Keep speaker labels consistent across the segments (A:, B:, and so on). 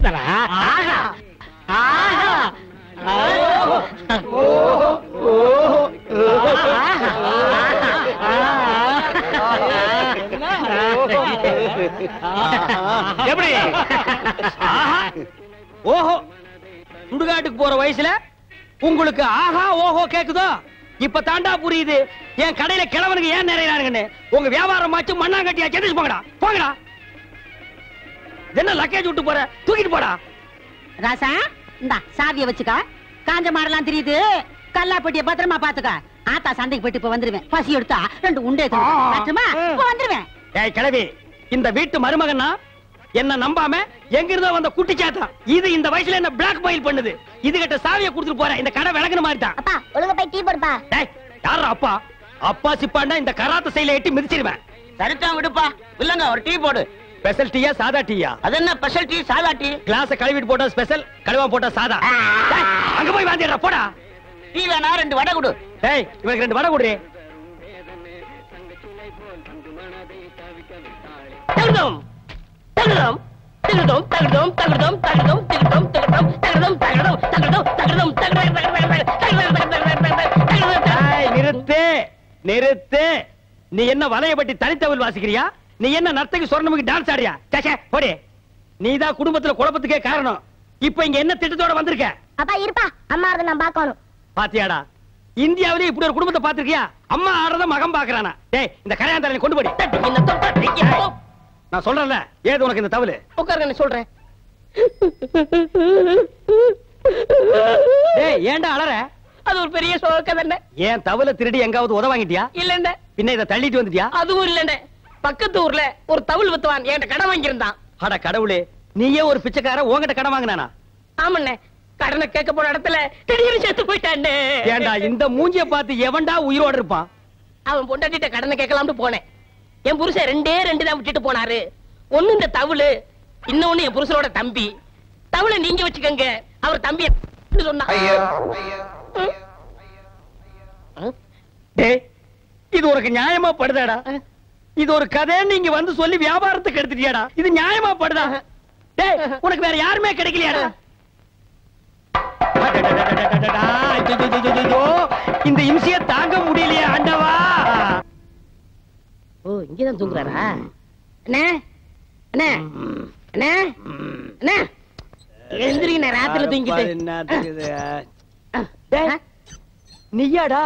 A: எப்படி ஓஹோ சுடுகாட்டுக்கு போற வயசுல உங்களுக்கு ஆஹா ஓஹோ கேக்குதோ? இப்ப தாண்டா புரியுது என் கடையில கிழவனுக்கு ஏன் நிறைய உங்க வியாபாரம் ஆச்சு மண்ணாங்கட்டியா செஞ்சு போங்கடா போங்கடா. என்ன லக்கேஜ் விட்டு போற தூக்கிட்டு போடா.
B: ராசா இந்த சாவிய வச்சுக்க. காஞ்ச மாடலாம் தெரியுது. கல்லாப்பட்டிய பத்திரமா பாத்துக்க. ஆத்தா சந்தைக்கு போயிட்டு இப்ப வந்துருவேன். பசி எடுத்தா 2 உண்டே வந்துருவேன்.
A: ஏய் கிழவி, இந்த வீட்டு மருமகன்னா என்ன நம்பாம எங்க இருந்தோ வந்த குட்டி சாத்தா இது இந்த வயசுல என்ன பிளாக் மெயில் பண்ணுது. இது கிட்ட சாவியை கொடுத்துட்டு போற. இந்த கடை விளக்குன மாதிரி தான்.
C: அப்பா ஒழுங்கா போய் டீ போடுப்பா.
A: டேய் யாரா அப்பா? அப்பா சிப்பாண்டா இந்த கராத்த சைல எட்டி மிதிச்சிடுவேன்.
D: சரிதான் விடுப்பா. இல்லங்க ஒரு டீ போடு.
A: ஸ்பெஷல் டீயா சாதா டீயா?
D: அது என்ன ஸ்பெஷல் டீ சாதா டீ?
A: கிளாஸ் கழுவிட்டு போட்டா ஸ்பெஷல், கழுவாம போட்டா சாதா. டேய் அங்க போய் வாந்திடா போடா.
D: டீ வேணா 2 வடை கொடு.
A: டேய் இவனுக்கு 2 வடை கொடு. தகுதம் தகுதம் தகுதம் தகுதம் தகுதம் தகுதம் தகுதம் தகுதம் தகுதம் தகுதம் தகுதம் தகுதம். நிறுத்து நிறுத்து. நீ என்ன வலையபட்டி தனித்தவள் வாசிக்கிறியா? நீ என்ன நர்த்தகி சொர்ணமுக்கு டான்ஸ் ஆடியா? சே போடி. நீதான் குடும்பத்துல குழப்பத்துக்கே காரணம். இப்ப இங்க என்ன திட்டத்தோட வந்திருக்க?
C: அப்பா இருப்பா, அம்மா ஆறத நான் பார்க்கணும்.
A: பாத்தியாடா, இந்தியாவிலே இப்படி ஒரு குடும்பத்தை பாத்திருக்கியா? அம்மா ஆறத மகன் பாக்குறானா? டேய் இந்த கரையாந்தரனை கொண்டு போடி. நான் சொல்றேன்ல, ஏது உனக்கு இந்த தவளு?
D: உட்காருங்க சொல்றேன்.
A: டேய் ஏன்டா அலற?
D: அது ஒரு பெரிய சோகம் தானே.
A: ஏன் தவளை திருடி எங்காவது உத வாங்கிட்டியா?
D: இல்லண்ணே.
A: பின்ன இத தள்ளிட்டு வந்துட்டியா?
D: அதுவும் இல்லண்ணே. பக்கத்து ஊர்ல ஒரு தவுள் வித்துவான் என்கிட்ட கடன் வாங்கியிருந்தான்.
A: அட கடவுளே, நீயே ஒரு பிச்சைக்கார உன்கிட்ட கடன் வாங்கினானா?
D: ஆமண்ணே. கடனை கேட்க போன இடத்துல திடீர்னு செத்து போயிட்டானே.
A: ஏண்டா இந்த மூஞ்சிய பார்த்து எவன்டா உயிரோட இருப்பான்?
D: அவன் பொண்டாட்டிட்ட கடனை கேட்கலாம்னு போனேன். என் புருஷன் 2 தான் விட்டுட்டு போனாரு. ஒண்ணு இந்த தவுளு, இன்னொன்னு என் புருஷனோட தம்பி. தவுளை நீங்க வச்சுக்கங்க, அவர் தம்பி சொன்னா.
A: டேய் இது உனக்கு நியாயமா படுதாடா? இது ஒரு கதை நீங்க வந்து சொல்லி வியாபாரத்துக்கு எடுத்துட்டியாடா? இது நியாயமா படுதா? டேய் உனக்கு வேற யாருமே கிடைக்கலையாடா? இந்த இம்சிய தாங்க முடியலையே ஆண்டவா.
D: ஓ இங்கதான் தூங்குறாரா? அண்ணே அண்ணே அண்ணே அண்ணே எந்திரிங்க, ராத்திரில தூங்கிட்டு.
A: நீயாடா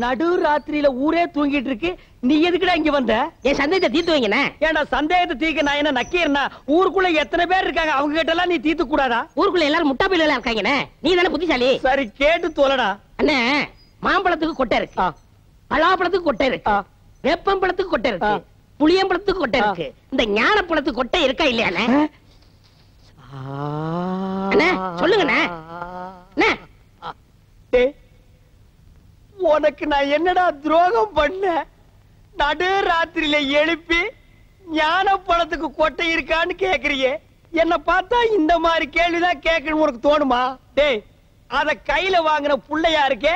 A: நடு ராத்திரியில ஊரே தூங்கிட்டு இருக்கு, நீ எதுக்குடா இங்க வந்த?
D: என் சந்தேகத்தை தீர்த்து வைங்கண்ணே.
A: ஏன்டா சந்தேகத்தை தீர்க்க நான் என்ன நக்கீரனா? ஊருக்குள்ள எத்தனை பேர் இருக்காங்க, அவங்க கிட்ட எல்லாம் நீ தீர்த்து கூடாதா?
D: ஊருக்குள்ள எல்லாரும் முட்டா பையில இருக்காங்கண்ணே. நீ தானே புத்திசாலி.
A: சரி கேட்டு தோலடா.
D: அண்ணே மாம்பழத்துக்கு கொட்டை இருக்கு, பலாப்பழத்துக்கு கொட்டை இருக்கு, வேப்பம்பழத்துக்கு கொட்டை இருக்கு, புளியம்பழத்துக்கு கொட்டை இருக்கு. இந்த ஞானப்பழத்துக்கு கொட்டை இருக்கா இல்லையாண்ணே? அண்ணே சொல்லுங்கண்ணே.
A: உனக்கு நான் என்னடா துரோகம் பண்ண? நடு ராத்திரியில எழுப்பி ஞான பழத்துக்கு கொட்டை இருக்கான்னு கேக்குறியே. என்ன பார்த்தா இந்த மாதிரி கேள்விதான் கேட்கணும் உனக்கு தோணுமா? டேய் அத கையில வாங்கின புள்ளையா இருக்கே,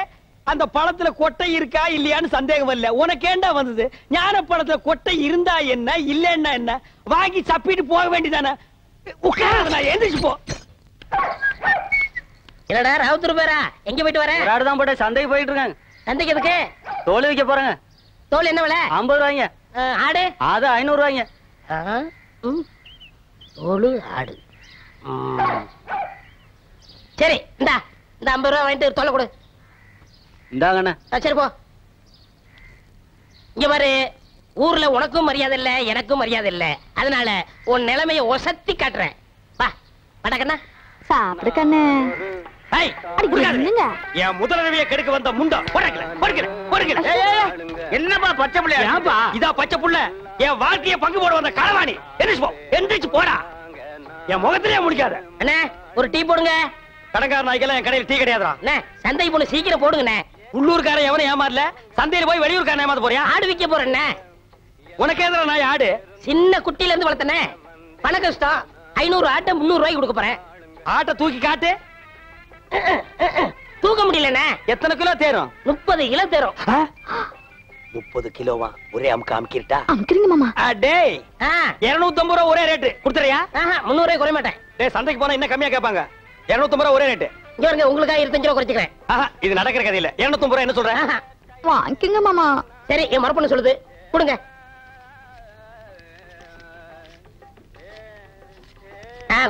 A: அந்த பழத்துல கொட்டை இருக்கா இல்லையான்னு சந்தேகம் வரல. உனக்கு ஏண்டா வந்தது? ஞான பழத்துல கொட்டை இருந்தா என்ன இல்லன்னா என்ன, வாங்கி சப்பிட்டு போக வேண்டியதானே. உட்கார எந்திரிச்சு போ.
D: என்னடா ராவுத்தூர் பேரா? எங்க போயிட்டு வர?
A: ஒரு ஆடுதான் போட்டு சந்தைக்கு போயிட்டு இருக்காங்க.
D: சந்தைக்கு எதுக்கு?
A: தோல் விற்க போறாங்க.
D: தோல் என்ன விலை?
A: 50 ரூபாய்ங்க.
D: ஆடு?
A: அது 500 ரூபாய்ங்க.
D: தோல் ஆடு. சரி இந்தா இந்த 50 ரூபாய் வாங்கிட்டு தோலை கொடு.
A: இந்தாங்கண்ணா.
D: சரி போ. இங்க பாரு, ஊர்ல உனக்கும் மரியாதை இல்ல, எனக்கும் மரியாதை இல்ல. அதனால உன் நிலைமைய ஒசத்தி காட்டுறேன். வா வடக்கண்ணா.
C: சாப்பிடு கண்ணு.
A: என் முதலரவியை கெடுக்க வந்த முண்டா.
D: என்னப்பா பச்சை புள்ளையா?
A: இதா பச்சை புள்ள. என் வாழ்க்கைய பங்கு போட வந்த களவாணி. எந்திரிச்சு போடா. என் முகத்திலே முடிக்காத.
D: அண்ணே ஒரு டீ போடுங்க.
A: கடங்கார நாய்க்கெல்லாம் என் கடையில் டீ கிடையாதுடா.
D: அண்ணே சந்தைக்கு போன சீக்கிரம் போடுங்கண்ணே.
A: உள்ளூர்காரன் எவனும் ஏமாறல. சந்தையில போய் வெளியூர்காரன் ஏமாத்த போறியா?
D: ஆடு விற்க போறேண்ணே.
A: உனக்கு எதிர நாய் ஆடு?
D: சின்ன குட்டில இருந்து வளர்த்தனே. பண கஷ்டம். 500 ஆட்டை 300 ரூபாய்க்கு கொடுக்க போறேன்.
A: ஆட்டை தூக்கி காட்டு.
D: தூக்க முடியலண்ணே.
A: எத்தனை கிலோ தேரும்?
D: 30 கிலோ தேரும்.
A: 30 கிலோவா ஒரே அமுக்கு அமுக்கிட்டா
C: அமுக்குறீங்க மாமா.
A: டேய் 250 ரூபா ஒரே ரேட் குடுத்துறியா?
D: 300 குறைய மாட்டேன்.
A: டேய் சந்தைக்கு போனா இன்னும் கம்மியா கேட்பாங்க. 250 ரூபா ஒரே ரேட்.
D: இங்க வருங்க, உங்களுக்காக 25 ரூபா குறைச்சிக்கிறேன்.
A: இது நடக்கிற கதை இல்ல. 250 ரூபா என்ன சொல்ற?
C: வாங்கிக்கங்க மாமா.
D: சரி, என் மரப்பொண்ணு சொல்லுது, கொடுங்க.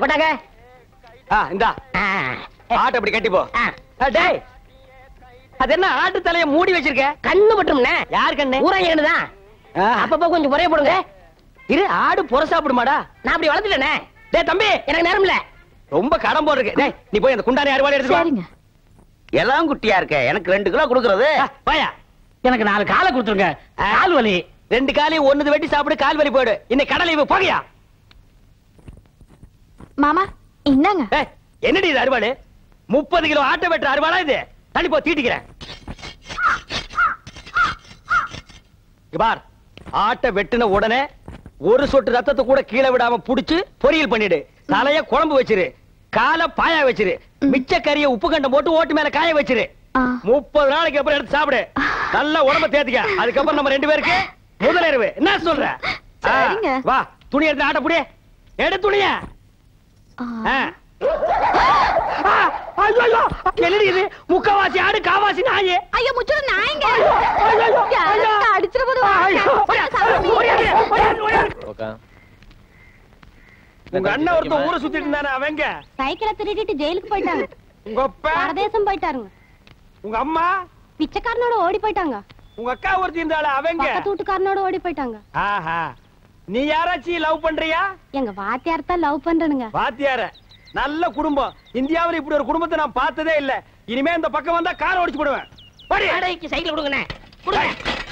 D: கொண்டாங்க.
A: இந்தா ஆட்டு அப்படி கட்டி போ. டேய் அது என்ன ஆட்டு தலைய மூடி வச்சிருக்க?
D: கண்ணு மட்டும்னே.
A: யார் கண்ணு?
D: ஊராங்க கண்ணுதான். அப்பப்ப கொஞ்சம் முறைய போடுங்க.
A: இரு, ஆடு புற சாப்பிடுமாடா?
D: நான் அப்படி வளர்த்துட்டேனே.
A: டேய் தம்பி,
D: எனக்கு நேரம் இல்ல.
A: ரொம்ப கடன் போல் இருக்கு. டேய் நீ போய் அந்த குண்டானி அறுவாளை எடுத்து வா.
C: சரிங்க.
E: எல்லாம் குட்டியா இருக்க, எனக்கு 2 கிலோ கொடுக்கறது.
A: வாயா.
E: எனக்கு 4 காலை கொடுத்துருங்க. கால் வலி.
A: 2 காலையும் ஒண்ணுது வெட்டி சாப்பிடு, கால் வலி போயிடு. இன்னைக்கு கடலை இவ போகையா?
C: மாமா இந்தாங்க.
A: என்னடி இது அறுவாளு? 30 கிலோ ஆட்டை வெட்டுற அறுவாளா இது? தள்ளி போ, தீட்டிக்கிறேன். பார், ஆட்டை வெட்டின உடனே ஒரு சொட்டு ரத்தத்தை கூட கீழே விடாம புடிச்சு பொரியல் பண்ணிடு. தலைய குழம்பு வச்சிரு, காலை பாயா வச்சிரு, மிச்ச கறிய உப்பு கண்டம் போட்டு ஓட்டு மேல காய வச்சிரு. 30 நாளைக்கு அப்புறம் எடுத்து சாப்பிடு. நல்லா உடம்ப தேத்திக்க. அதுக்கப்புறம் நம்ம 2 பேருக்கு முதலிரவு. என்ன சொல்ற? வா, துணி எடுத்து ஆட்ட புடி. எடு துணிய. என்னடி இது? முக்கவாசி ஆடு, காவாசி நாயே.
C: ஐயோ முச்சு நாயங்க. அடிச்சிர போது.
A: உங்க அண்ணன் ஒருத்தன் ஊரை சுத்திட்டு இருந்தானே, அவங்க
C: சைக்கிளை திருடிட்டு ஜெயிலுக்கு போயிட்டாங்க.
A: உங்க அப்பா
C: பரதேசம் போயிட்டாருங்க.
A: உங்க அம்மா
C: பிச்சைக்காரனோட ஓடி போயிட்டாங்க.
A: உங்க அக்கா ஒருத்தி இருந்தால, அவங்க
C: பக்கத்து வீட்டுக்காரனோட ஓடி போயிட்டாங்க.
A: நீ யாராச்சும் லவ் பண்றியா?
C: எங்க வாத்தியார் தான் லவ் பண்றனுங்க.
A: வாத்தியார? நல்ல குடும்பம். இந்தியாவில் இப்படி ஒரு குடும்பத்தை நான் பார்த்ததே இல்ல. இனிமே இந்த பக்கம் வந்தா காரை ஓடிச்சு போடுவேன்.
D: சைக்கிள் கொடுங்கண்ணே.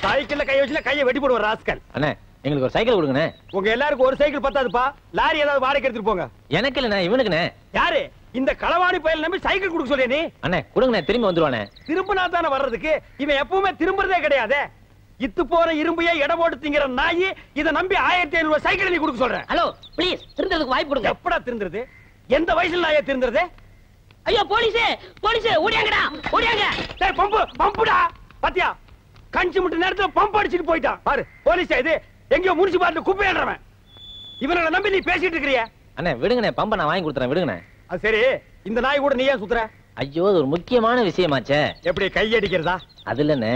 A: சைக்கிள்ல கை வச்சுல கையை வெட்டி போடுவேன் ராஸ்கல்.
E: அண்ணே, எங்களுக்கு ஒரு சைக்கிள் கொடுங்கண்ணே.
A: உங்க எல்லாருக்கும் ஒரு சைக்கிள் பத்தாதுப்பா. லாரி ஏதாவது வாடகை எடுத்துட்டு போங்க.
E: எனக்கு இல்லண்ணே, இவனுக்குண்ணே.
A: யாரு இந்த களவாணி பயல் நம்பி சைக்கிள் கொடுக்க சொல்லியா நீ?
E: அண்ணே கொடுங்கண்ணே, திரும்பி வந்துருவானே.
A: திரும்பினா தானே வர்றதுக்கு. இவன் எப்பவுமே திரும்புறதே கிடையாது. இத்து போற இரும்பையே எடை போட்டு திங்கிற நாயி இதை நம்பி 1500 சைக்கிள் நீ கொடுக்க சொல்ற.
D: ஹலோ ப்ளீஸ், திருந்ததுக்கு வாய்ப்பு கொடுங்க.
A: எப்படா திருந்துறது? எந்த வயசுல நாயே திருந்துறது?
D: ஐயோ போலீஸ், போலீஸ் ஓடியாங்கடா, ஓடியாங்க.
A: டேய் பம்புடா. பாத்தியா, கஞ்சி முட்டு நேரத்துல பம்ப் அடிச்சிட்டு போயிட்டான் பாரு. போலீஸ் இது எங்கயோ முனிசிபாலிட்டி குப்பை ஏறறவன். இவனை நம்பி நீ பேசிட்டு இருக்கறியே.
E: அண்ணே விடுங்கண்ணே, பம்ப நான் வாங்கி கொடுத்துறேன், விடுங்கண்ணே.
A: அது சரி, இந்த நாய் கூட நீ ஏன் சுத்துற?
E: ஐயோ, அது ஒரு முக்கியமான விஷயமாச்சே.
A: எப்படி கை அடிக்கிறதா?
E: அது இல்லண்ணே,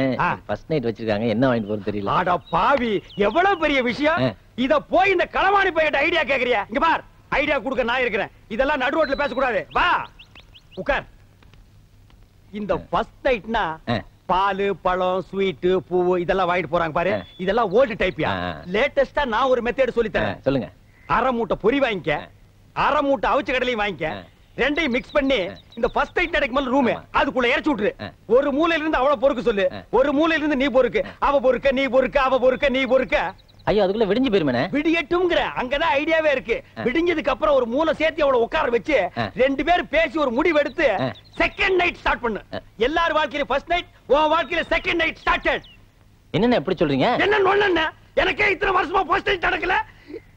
E: ஃபர்ஸ்ட் நைட் வச்சிருக்காங்க, என்ன வாங்கிட்டு போறது தெரியல.
A: ஆட பாவி, எவ்வளவு பெரிய விஷயம். இத போய் இந்த களவாணி பையட்ட ஐடியா கேக்குறியா? இங்க பார், ஐடியா கொடுக்க நான் இருக்கிறேன். இதெல்லாம் நடு ரோட்ல பேசக்கூடாது. வா உட்கார். இந்த ஃபர்ஸ்ட் நைட்னா பால், பழம், ஸ்வீட், பூ இதெல்லாம் வாங்கிட்டு போறாங்க பாரு. இதெல்லாம் ஓல்டு டைப்யா. லேட்டஸ்டா நான் ஒரு மெத்தட் சொல்லி தரேன்.
E: சொல்லுங்க.
A: அரை மூட்டை பொரி வாங்கிக்க, அரை மூட்டை அவிச்ச கடலையும் வாங்கிக்க. ரெண்டையும் மிக்ஸ் பண்ணி இந்த ஃபர்ஸ்ட் நைட் நடக்கும் போது ரூம் அதுக்குள்ள இறச்சி விட்டுரு. ஒரு மூலையில இருந்து அவள பொறுக்க சொல்லு, ஒரு மூலையில இருந்து நீ பொறுக்கு. அவ பொறுக்க, நீ பொறுக்க, அவ பொறுக்க, நீ பொறுக்க.
E: ஐயோ, அதுக்குள்ள விடிஞ்சு போயிருமே.
A: விடியட்டும்ங்கற அங்கதான் ஐடியாவே இருக்கு. விடிஞ்சதுக்கு அப்புறம் ஒரு மூளை சேர்த்து அவளை உட்கார வச்சு 2 பேரும் பேசி ஒரு முடிவு எடுத்து செகண்ட் நைட் ஸ்டார்ட் பண்ணு. எல்லார் வாழ்க்கையில ஃபர்ஸ்ட் நைட், உன் வாழ்க்கையில செகண்ட் நைட் ஸ்டார்டட்.
E: என்னென்ன எப்படி சொல்றீங்க?
A: என்ன நொண்ணே? எனக்கே இத்தனை வருஷமா ஃபர்ஸ்ட் நைட் நடக்கல.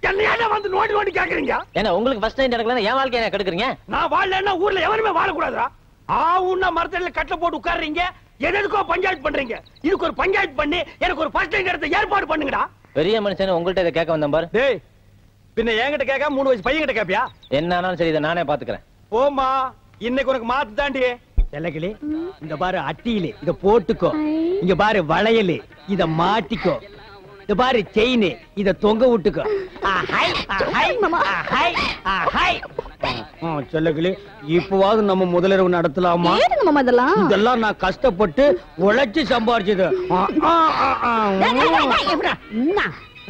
A: என்னையால வந்து நோண்டி நோண்டி கேக்குறீங்க?
E: ஏன்னா உங்களுக்கு ஃபர்ஸ்ட் நைட் நடக்கலன்னா என் வாழ்க்கைய என்ன கெடுக்குறீங்க?
A: நான் வாழலன்னா ஊர்ல எவனுமே வாழக்கூடாதுடா. ஆவுன்னா மரத்தடியில கட்டல போட்டு உட்கார்றீங்க, எதுக்கோ பஞ்சாயத்து பண்றீங்க. இதுக்கு ஒரு பஞ்சாயத்து பண்ணி எனக்கு ஒரு ஃபர்ஸ்ட் நைட் எடுத்து ஏற்பாடு பண்ணுங்கடா.
E: பெரிய மனுஷன் உங்கள்ட்ட இதை கேட்க வந்தேன் பாரு.
A: டேய், பின்ன என்கிட்ட கேட்காம 3 வயசு பையன் கிட்ட கேப்பியா?
E: என்ன ஆனாலும் சரி, இதை நானே பாத்துக்கிறேன்.
A: போமா, இன்னைக்கு உனக்கு மாத்து தாண்டி. செல்லக்கிளி, இந்த பாரு அட்டியில இத போட்டுக்கோ. இங்க பாரு வளையல், இத மாட்டிக்கோ. இந்த பாரு செயின், இத தொங்க விட்டுக்கோ. செல்லக்கிளி, இப்பவாவது நம்ம முதலிரவு நடத்தலாமா? இதெல்லாம் நான் கஷ்டப்பட்டு உழைச்சு சம்பாரிச்சது.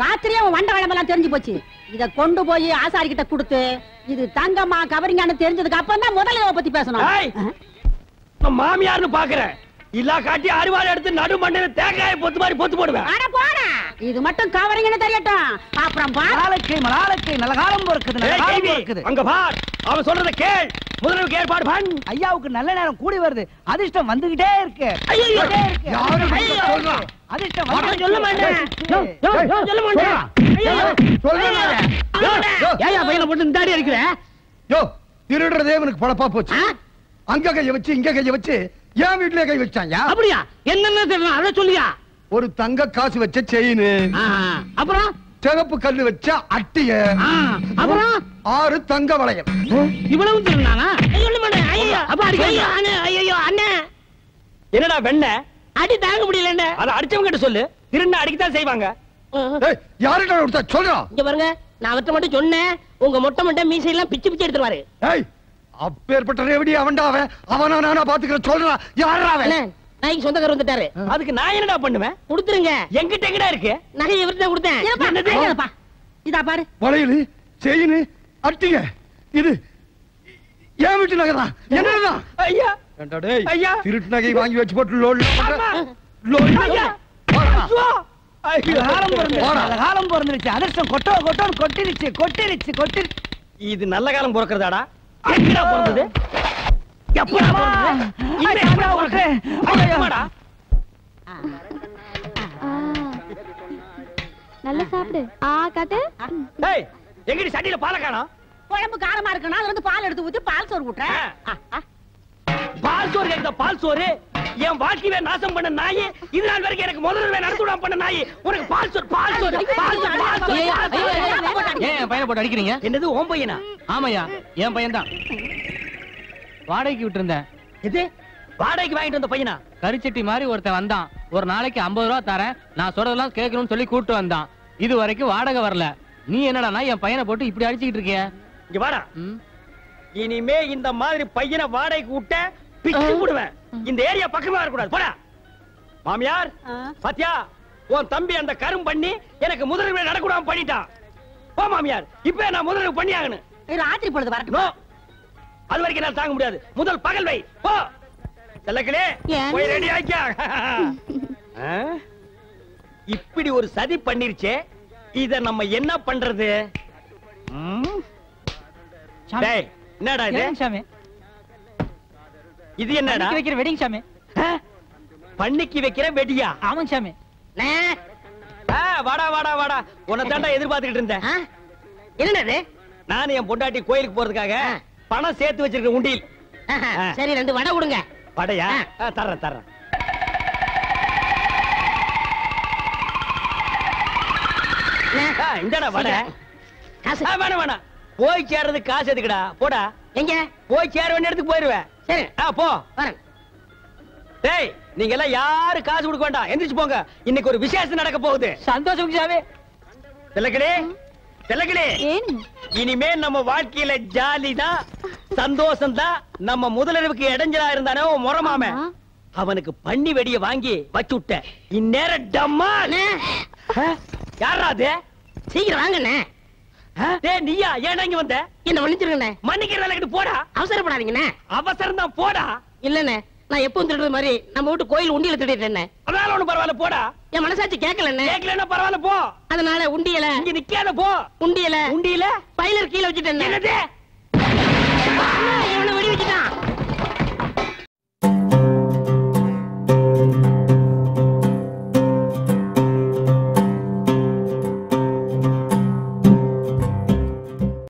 B: ராத்திரியே வண்ட வளமெல்லாம் தெரிஞ்சு போச்சு. இத கொண்டு போய் ஆசாரி கிட்ட கொடுத்து இது தங்கம்மா கவரிங்கான்னு தெரிஞ்சதுக்கு அப்புறம் தான் முதலிரவை பத்தி பேசணும்.
A: மாமியார்னு பாக்குறேன். இல்ல காட்டி அறுவாள் எடுத்து நடு மண்ணில தேங்காயை பொத்து மாதிரி பொத்து போடுவேன்.
B: இது மட்டும் கவரிங்கன்னு தெரியட்டும். அப்புறம்
F: மலாலக்கை நல்ல காலம் இருக்குது.
A: அங்க பார், அவன் சொல்றத கேள். முதல்வருக்கு ஏற்பாடு பண்ணு.
F: ஐயாவுக்கு நல்ல நேரம் கூடி வருது. அதிர்ஷ்டம் வந்துகிட்டே இருக்கு. அதிர்ஷ்டம்
D: சொல்ல மாட்டேன்.
F: ஏயா பையனை போட்டு இந்த அடி அடிக்கிற?
G: யோ, திருடுறதே இவனுக்கு பழப்பா போச்சு. அங்க கைய வச்சு இங்க கைய வச்சு என் வீட்டுல கை வச்சாங்க.
F: அப்படியா? என்னென்ன தெரியல, அத சொல்லியா?
G: ஒரு தங்க காசு வச்ச செயின்,
D: அப்புறம்
G: சிவப்பு கல்லு வச்ச அட்டிய,
D: அப்புறம்
G: 6 தங்க வளையல்.
D: இவ்வளவு திருநானா? ஐயோ அண்ணே,
A: என்னடா வெண்ண
D: அடி தாங்க முடியல.
A: அத அடிச்சவங்க கிட்ட சொல்லு, திருண்ண அடிக்கத்தான் செய்வாங்க.
G: ஏய், யார்கிட்ட கொடுத்தா சொல்றா?
D: இங்க பாருங்க, நான் அவர்ட்ட மட்டும் சொன்னேன், உங்க மொட்டை மொட்டை மீசை எல்லாம் பிச்சு பிச்சு எடுத்துருவாரு.
G: ஏய், அப்பேற்பட்ட ரேவடி அவன்டா அவன். அவனா நானா பாத்துக்கிறேன் சொல்றா. யாரா அவன்?
D: நாய்க்கு சொந்தக்காரர் வந்துட்டாரு.
A: அதுக்கு நான் என்னடா பண்ணுவேன்?
D: கொடுத்துருங்க.
A: எங்கிட்ட எங்கடா இருக்கு?
D: நகை இவர்கிட்ட கொடுத்தேன்.
B: என்னப்பா? இதா பாரு.
G: வளையல், செயின், அட்டிய, இது ஏன் வீட்டு நகைதான். என்னதான்?
A: ஐயா
G: ஏண்டா டேய்,
A: ஐயா.
G: திருட்டு நகை வாங்கி வச்சு போட்டு லோன்
A: அம்மா.
G: லோன்
A: ஐயா. ஐயோ,
F: காலம் பிறந்துருச்சு,
G: போடா.
F: நல்ல காலம் பிறந்துருச்சு. அதிர்ஷ்டம் கொட்டோன்னு கொட்டிருச்சு.
A: இது நல்ல காலம் பிறக்கிறதாடா? எங்கடா பிறந்தது? எப்படா பிறந்தது? இனிமே எப்படா பிறக்குது? எப்படா?
C: நல்லா சாப்பிடு. காட்டு.
A: டேய், எங்கடி சட்டியில பாலை காணோம்?
B: குழம்பு காரமா இருக்குன்னா அதுல இருந்து பால் எடுத்து ஊத்தி பால் சோறு ஊட்டுறேன்.
A: பால் சோறு கேக்குதா? பால் சோறு என் வாழ்க்கையை நாசம் பண்ண நாய், இது நாள் வரைக்கும் எனக்கு முதல்ல நடத்துடாம பண்ண நாய், உனக்கு பால் சோறு பால் சோறு பால் சோறு பால் சோறு.
E: ஏன் என் பையனை போட்டு அடிக்கிறீங்க?
A: என்னது உன் பையனா?
E: ஆமாய்யா, என் பையன் தான். வாடகைக்கு விட்டு இருந்தேன்.
A: இது வாடகைக்கு வாங்கிட்டு வந்த பையனா?
E: கரிச்சட்டி மாதிரி ஒருத்தன் வந்தான். ஒரு நாளைக்கு 50 ரூபா தரேன், நான் சொல்றதெல்லாம் கேட்கணும்னு சொல்லி கூட்டு வந்தான். இது வரைக்கும் வாடகை வரல. நீ என்னடா என் பையனை போட்டு இப்படி அடிச்சுக்கிட்டு இருக்கிய?
A: இங்க வாடா. இனிமே இந்த மாதிரி பையனை வாடகைக்கு விட்ட பிச்சு போடுவேன். இந்த ஏரியா பக்கமே வரக்கூடாது. போடா. மாமியார் பாத்தியா, உன் தம்பி அந்த கரும் பண்ணி எனக்கு முதல்ல நடக்கூடாம பண்ணிட்டான். போ மாமியார், இப்ப நான் முதல்ல பண்ணி ஆகணும்.
B: ராத்திரி பொழுது வரட்டும்.
A: நோ, அது வரைக்கும் என்னால தாங்க முடியாது. முதல் பகல் வை. போ செல்லக்கிளே, போய் ரெடி ஆக்கியா. இப்படி ஒரு சதி பண்ணிருச்சே, இத நம்ம என்ன பண்றது? டேய், என்னடா இது?
F: சாமி,
A: இது என்னடா?
F: வைக்கிற வெட்டிங் சாமி.
A: பண்ணிக்கு வைக்கிற வெடியா?
F: ஆமாங்க சாமி.
A: வாடா வாடா வாடா, உன்னை தாண்டா எதிர்பார்த்துக்கிட்டு இருந்தேன்.
D: என்னது?
A: நான் என் பொண்டாட்டி கோயிலுக்கு போறதுக்காக பணம் சேர்த்து வச்சிருக்க உண்டியில்.
D: சரி, 2 வடை கொடுங்க.
A: வடையா? தர்றேன் தர்றேன். இந்தடா வடை. வேணாம் வேணாம், போய் சேர்றது காசு எதுக்குடா? போடா.
D: எங்க
A: போய் சேர வேண்டிய இடத்துக்கு போயிருவேன்.
D: சரி,
A: போ.
D: வரேன்.
A: டேய், நீங்க எல்லாம் யாரு காசு கொடுக்க வேண்டாம், எந்திரிச்சு போங்க. இன்னைக்கு ஒரு விசேஷம் நடக்க போகுது.
F: சந்தோஷம் சாமி.
A: செல்லக்கிளே, செல்லக்கிளே, இனிமே நம்ம வாழ்க்கையில ஜாலி தான், சந்தோஷம் தான். நம்ம முதலிரவுக்கு இடைஞ்சலா இருந்தானே முறமாம, அவனுக்கு பண்ணி வெடிய வாங்கி வச்சு விட்ட. இந்நேரம் டம்மா. யாரா அது?
D: சீக்கிரம் வாங்கண்ணே.
A: டேய், நீயா? ஏன் இங்க வந்த?
D: என்ன மன்னிச்சிருங்கண்ணே.
A: மன்னிக்கிறதுல போடா.
D: அவசரப்படாதீங்கண்ணே.
A: அவசரம் தான், போடா.
D: இல்லண்ணே, நான் எப்பவும் திருடுற மாதிரி நம்ம வீட்டு கோயில் உண்டியல திருடிட்டேன்.
A: அதனால ஒண்ணு பரவாயில்ல, போடா.
D: என் மனசாட்சி கேட்கலண்ணே.
A: கேட்கலன்னா பரவாயில்ல, போ.
D: அதனால உண்டியல
A: இங்க நிக்காத, போ.
D: உண்டியல
A: உண்டியல
D: பைலர் கீழே வச்சுட்டேன்.
A: என்னது?